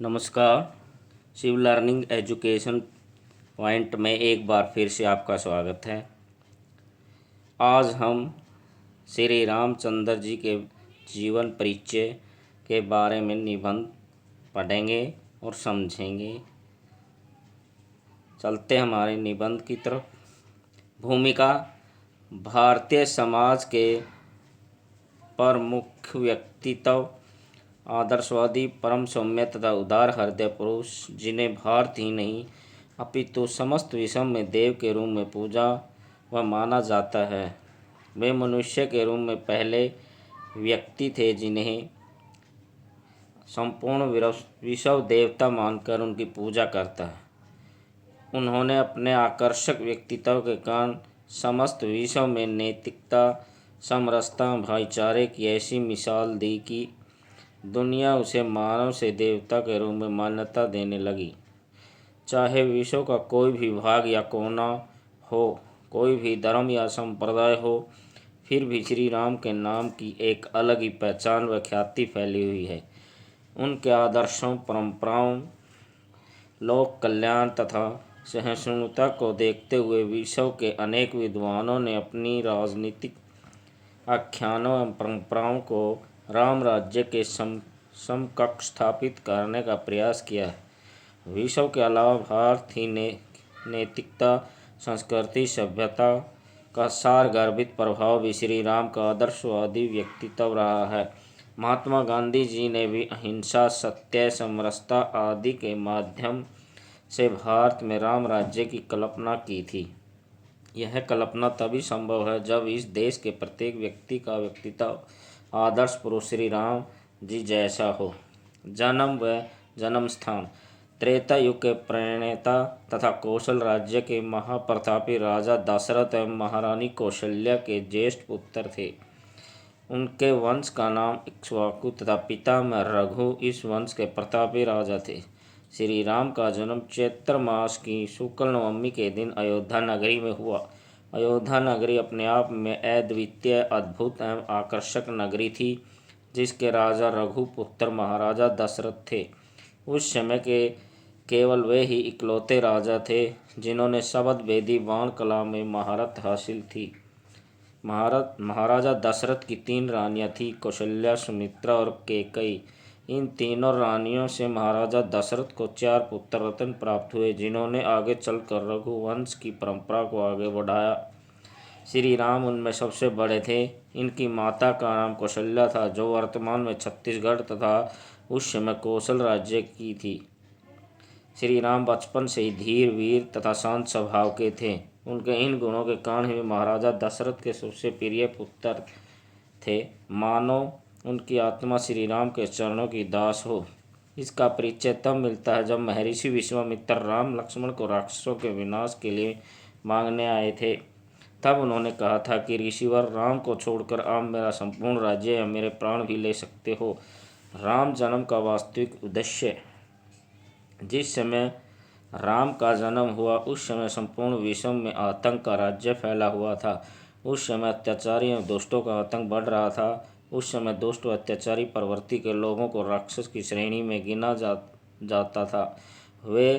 नमस्कार। Shiv learning education point में एक बार फिर से आपका स्वागत है। आज हम श्री रामचंद्र जी के जीवन परिचय के बारे में निबंध पढ़ेंगे और समझेंगे। चलते हमारे निबंध की तरफ। भूमिका। भारतीय समाज के प्रमुख व्यक्तित्व आदर्शवादी, परम सौम्य तथा उदार हृदय पुरुष, जिन्हें भारत ही नहीं अपितु समस्त विश्व में देव के रूप में पूजा व माना जाता है। वे मनुष्य के रूप में पहले व्यक्ति थे जिन्हें संपूर्ण विश्व देवता मानकर उनकी पूजा करता है। उन्होंने अपने आकर्षक व्यक्तित्व के कारण समस्त विश्व में नैतिकता, समरसता, भाईचारे की ऐसी मिसाल दी कि दुनिया उसे मानव से देवता के रूप में मान्यता देने लगी। चाहे विश्व का कोई भी भाग या कोना हो, कोई भी धर्म या संप्रदाय हो, फिर भी श्री राम के नाम की एक अलग ही पहचान व ख्याति फैली हुई है। उनके आदर्शों, परंपराओं, लोक कल्याण तथा सहिष्णुता को देखते हुए विश्व के अनेक विद्वानों ने अपनी राजनीतिक आख्यानों एवं परंपराओं को राम राज्य के समकक्ष स्थापित करने का प्रयास किया है। विश्व के अलावा भारत ही नैतिकता, संस्कृति, सभ्यता का सारगर्भित प्रभाव भी श्री राम का आदर्शवादी व्यक्तित्व रहा है। महात्मा गांधी जी ने भी अहिंसा, सत्य, समरसता आदि के माध्यम से भारत में राम राज्य की कल्पना की थी। यह कल्पना तभी संभव है जब इस देश के प्रत्येक व्यक्ति का व्यक्तित्व आदर्श पुरुष श्री राम जी जैसा हो। जन्म व जन्म स्थान। त्रेता युग के प्रणेता तथा कौशल राज्य के महाप्रतापी राजा दशरथ एवं महारानी कौशल्या के ज्येष्ठ पुत्र थे। उनके वंश का नाम इक्ष्वाकु तथा पितामह रघु इस वंश के प्रतापी राजा थे। श्री राम का जन्म चैत्र मास की शुक्ल नवमी के दिन अयोध्या नगरी में हुआ। अयोध्या नगरी अपने आप में अद्वितीय, अद्भुत एवं आकर्षक नगरी थी, जिसके राजा रघुपुत्र महाराजा दशरथ थे। उस समय के केवल वे ही इकलौते राजा थे जिन्होंने शब्द वेदी बाण कला में महारत हासिल थी। महाराजा दशरथ की 3 रानियां थीं, कौशल्या, सुमित्रा और कैकेयी। इन तीनों रानियों से महाराजा दशरथ को 4 पुत्र रत्न प्राप्त हुए, जिन्होंने आगे चलकर रघुवंश की परंपरा को आगे बढ़ाया। श्री राम उनमें सबसे बड़े थे। इनकी माता का नाम कौशल्या था, जो वर्तमान में छत्तीसगढ़ तथा उस समय कौशल राज्य की थी। श्री राम बचपन से ही धीर, वीर तथा शांत स्वभाव के थे। उनके इन गुणों के कारण ही महाराजा दशरथ के सबसे प्रिय पुत्र थे। मानो उनकी आत्मा श्री राम के चरणों की दास हो। इसका परिचय तब मिलता है जब महर्षि विश्वामित्र राम लक्ष्मण को राक्षसों के विनाश के लिए मांगने आए थे। तब उन्होंने कहा था कि ऋषिवर, राम को छोड़कर आप मेरा संपूर्ण राज्य या मेरे प्राण भी ले सकते हो। राम जन्म का वास्तविक उद्देश्य। जिस समय राम का जन्म हुआ उस समय संपूर्ण विश्व में आतंक का राज्य फैला हुआ था। उस समय अत्याचारी एवं दुष्टों का आतंक बढ़ रहा था। उस समय दुष्ट व अत्याचारी प्रवृत्ति के लोगों को राक्षस की श्रेणी में गिना जाता था। वे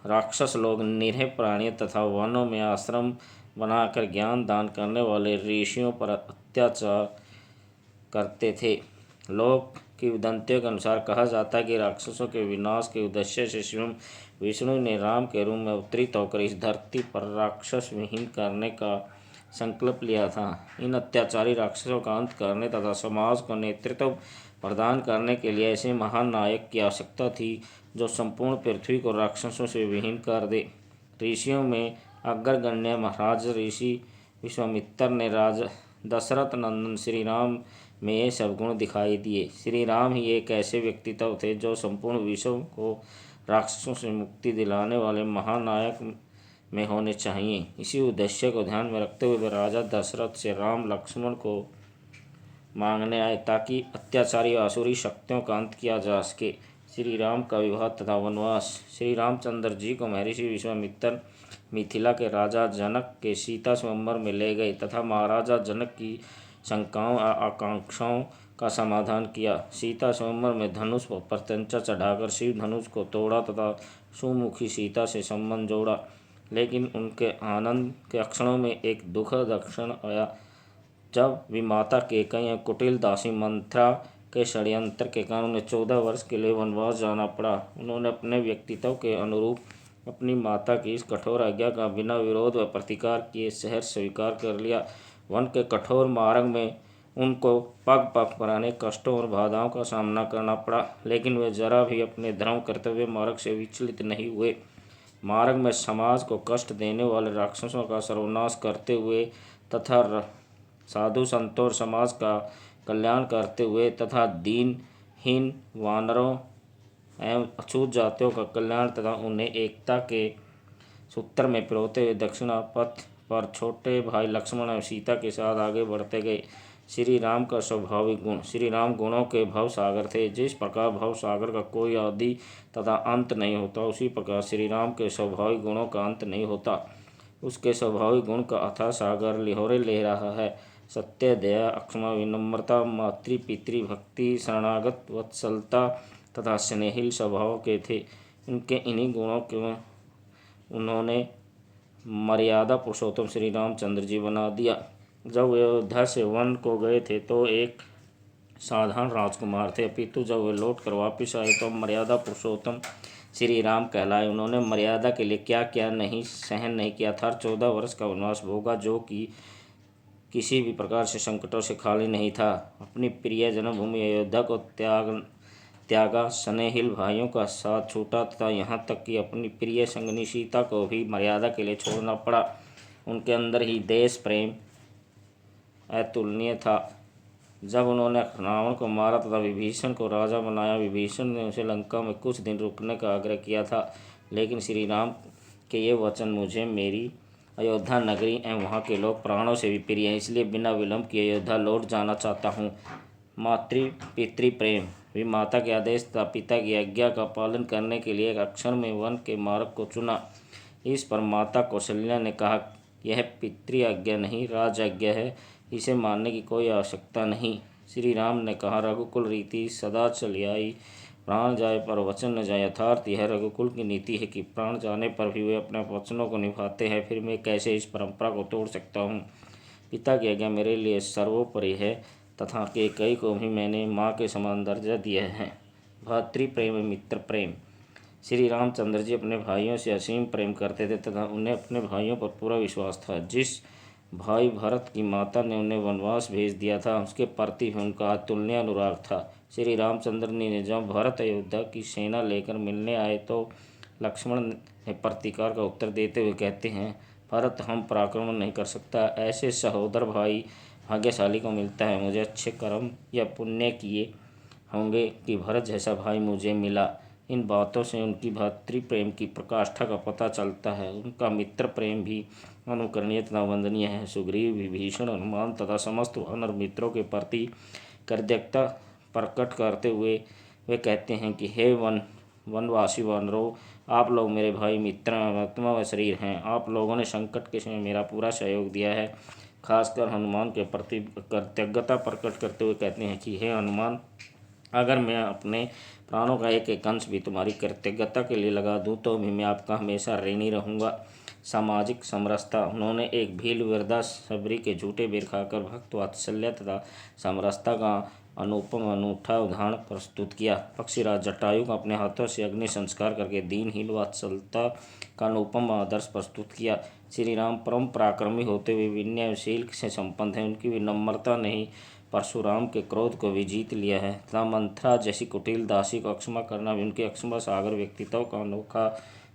राक्षस लोग निरीह प्राणियों तथा वनों में आश्रम बनाकर ज्ञान दान करने वाले ऋषियों पर अत्याचार करते थे। लोक की वदंतियों के अनुसार कहा जाता है कि राक्षसों के विनाश के उद्देश्य से स्वयं विष्णु ने राम के रूप में अवतरित होकर इस धरती पर राक्षस विहीन करने का संकल्प लिया था। इन अत्याचारी राक्षसों का अंत करने तथा समाज को नेतृत्व प्रदान करने के लिए ऐसे महान नायक की आवश्यकता थी जो संपूर्ण पृथ्वी को राक्षसों से विहीन कर दे। ऋषियों में अग्रगण्य महाराज ऋषि विश्वामित्र ने राजा दशरथ नंदन श्री राम में ये सब गुण दिखाई दिए। श्री राम ही एक ऐसे व्यक्तित्व थे जो संपूर्ण विश्व को राक्षसों से मुक्ति दिलाने वाले महानायक में होने चाहिए। इसी उद्देश्य को ध्यान में रखते हुए वे राजा दशरथ से राम लक्ष्मण को मांगने आए ताकि अत्याचारी आसुरी शक्तियों का अंत किया जा सके। श्री राम का विवाह तथा वनवास। श्री रामचंद्र जी को महर्षि विश्वामित्र मिथिला के राजा जनक के सीता स्वयंवर में ले गए तथा महाराजा जनक की शंकाओं और आकांक्षाओं का समाधान किया। सीता स्वयंवर में धनुष पर प्रत्यंचा चढ़ाकर शिव धनुष को तोड़ा तथा सुमुखी सीता से संबंध जोड़ा, लेकिन उनके आनंद के क्षणों में एक दुखद क्षण आया जब विमाता केकई और कुटिल दासी मंथरा के षड्यंत्र के कारण उन्हें 14 वर्ष के लिए वनवास जाना पड़ा। उन्होंने अपने व्यक्तित्व के अनुरूप अपनी माता की इस कठोर आज्ञा का बिना विरोध व प्रतिकार किए सहर्ष स्वीकार कर लिया। वन के कठोर मार्ग में उनको पग पग पर अनेक कष्टों और बाधाओं का सामना करना पड़ा, लेकिन वे जरा भी अपने धर्म कर्तव्य मार्ग से विचलित नहीं हुए। मार्ग में समाज को कष्ट देने वाले राक्षसों का सर्वनाश करते हुए तथा साधु संतों और समाज का कल्याण करते हुए तथा दीनहीन वानरों एवं अछूत जातियों का कल्याण तथा उन्हें एकता के सूत्र में पिरोते हुए दक्षिणा पथ पर छोटे भाई लक्ष्मण एवं सीता के साथ आगे बढ़ते गए। श्री राम का स्वाभाविक गुण। श्री राम गुणों के भव सागर थे। जिस प्रकार भव सागर का कोई आदि तथा अंत नहीं होता, उसी प्रकार श्री राम के स्वाभाविक गुणों का अंत नहीं होता। उसके स्वाभाविक गुण का अथाह सागर लिहोरे ले रहा है। सत्य, दया, क्षमा, विनम्रता, मातृ पितृ भक्ति, शरणागत वत्सलता तथा स्नेहिल स्वभाव के थे। उनके इन्हीं गुणों के उन्होंने मर्यादा पुरुषोत्तम श्री रामचंद्र जी बना दिया। जब वे अयोध्या से वन को गए थे तो एक साधारण राजकुमार थे, अपितु जब वे लौट कर वापिस आए तो मर्यादा पुरुषोत्तम श्री राम कहलाए। उन्होंने मर्यादा के लिए क्या क्या नहीं सहन नहीं किया था। 14 वर्ष का वनवास भोगा जो कि किसी भी प्रकार से संकटों से खाली नहीं था। अपनी प्रिय जन्मभूमि अयोध्या को त्यागा, स्नेहिल भाइयों का साथ छूटा तथा यहाँ तक कि अपनी प्रिय संगनी सीता को भी मर्यादा के लिए छोड़ना पड़ा। उनके अंदर ही देश प्रेम अतुलनीय था। जब उन्होंने रावण को मारा तथा विभीषण को राजा बनाया, विभीषण ने उसे लंका में कुछ दिन रुकने का आग्रह किया था, लेकिन श्री राम के ये वचन मुझे मेरी अयोध्या नगरी एवं वहाँ के लोग प्राणों से भी प्रिय हैं, इसलिए बिना विलंब किए अयोध्या लौट जाना चाहता हूँ। मातृ पितृ प्रेम। वे माता के आदेश तथा पिता की आज्ञा का पालन करने के लिए एक क्षण में वन के मार्ग को चुना। इस पर माता कौशल्या ने कहा, यह पितृ आज्ञा नहीं, राज आज्ञा है, इसे मानने की कोई आवश्यकता नहीं। श्री राम ने कहा, रघुकुल रीति सदा चली आई, प्राण जाए पर वचन न जाए। यथार्थ यह रघुकुल की नीति है कि प्राण जाने पर भी वे अपने वचनों को निभाते हैं, फिर मैं कैसे इस परंपरा को तोड़ सकता हूँ। पिता की आज्ञा मेरे लिए सर्वोपरि है तथा कैकेयी को भी मैंने माँ के समान दर्जा दिया है। भातृ प्रेम मित्र प्रेम। श्री रामचंद्र जी अपने भाइयों से असीम प्रेम करते थे तथा उन्हें अपने भाइयों पर पूरा विश्वास था। जिस भाई भरत की माता ने उन्हें वनवास भेज दिया था, उसके प्रति भी उनका अतुलनीय अनुराग था। श्री रामचंद्र ने जब भरत अयोध्या की सेना लेकर मिलने आए तो लक्ष्मण ने प्रतिकार का उत्तर देते हुए कहते हैं, भरत हम पराक्रमण नहीं कर सकता। ऐसे सहोदर भाई भाग्यशाली को मिलता है। मुझे अच्छे कर्म या पुण्य किए होंगे कि भरत जैसा भाई मुझे मिला। इन बातों से उनकी भातृ प्रेम की प्रकाष्ठा का पता चलता है। उनका मित्र प्रेम भी अनुकरणीय तथा वंदनीय है। सुग्रीव, विभीषण, हनुमान तथा समस्त वानर मित्रों के प्रति कृतज्ञता प्रकट करते हुए वे कहते हैं कि हे वनवासी वानरों, आप लोग मेरे भाई मित्र आत्मा व शरीर हैं। आप लोगों ने संकट के समय मेरा पूरा सहयोग दिया है। खासकर हनुमान के प्रति कृतज्ञता प्रकट करते हुए कहते हैं कि हे हनुमान, अगर मैं अपने प्राणों का एक एक अंश भी तुम्हारी कृतज्ञता के लिए लगा दूं तो भी मैं आपका हमेशा ऋणी रहूँगा। सामाजिक समरसता। उन्होंने एक भील वृद्धा सबरी के झूठे बेर खाकर भक्त वात्सल्य तथा समरसता का अनुपम अनूठा उदाहरण प्रस्तुत किया। पक्षीराज जटायु का अपने हाथों से अग्नि संस्कार करके दीनहीन वात्सल्यता का अनुपम आदर्श प्रस्तुत किया। श्री राम परम पराक्रमी होते हुए विनयशील से संपन्न हैं। उनकी विनम्रता ने ही परशुराम के क्रोध को भी जीत लिया है तथा मंथरा जैसी कुटिल दासी को अक्षमा करना भी उनके अक्षमा सागर व्यक्तित्व का अनोखा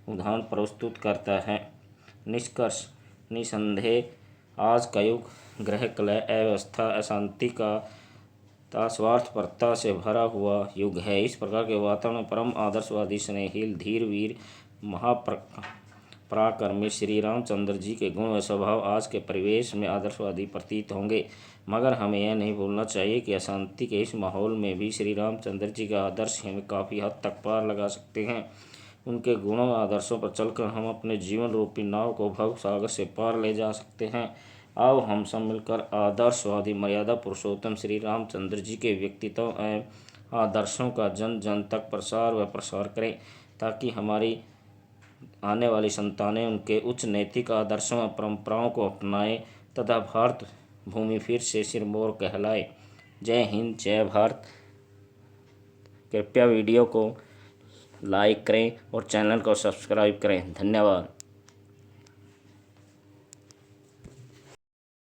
उदाहरण प्रस्तुत करता है। निष्कर्ष। निसंदेह आज का युग ग्रह कलह, अव्यवस्था, अशांति का स्वार्थपरता से भरा हुआ युग है। इस प्रकार के वातावरण में परम आदर्शवादी, स्नेहिल, धीर, वीर, पराक्रमी श्री रामचंद्र जी के गुण व स्वभाव आज के परिवेश में आदर्शवादी प्रतीत होंगे। मगर हमें यह नहीं भूलना चाहिए कि अशांति के इस माहौल में भी श्री रामचंद्र जी का आदर्श हमें काफ़ी हद तक पार लगा सकते हैं। उनके गुणों व आदर्शों पर चलकर हम अपने जीवन रूपी नाव को भव सागर से पार ले जा सकते हैं। आओ हम सब मिलकर आदर्शवादी मर्यादा पुरुषोत्तम श्री रामचंद्र जी के व्यक्तित्व एवं आदर्शों का जन जन तक प्रसार व प्रसार करें, ताकि हमारी आने वाली संतानें उनके उच्च नैतिक आदर्शों व परंपराओं को अपनाएं तथा भारत भूमि फिर से सिरमौर कहलाए। जय हिंद, जय भारत। कृपया वीडियो को लाइक करें और चैनल को सब्सक्राइब करें। धन्यवाद।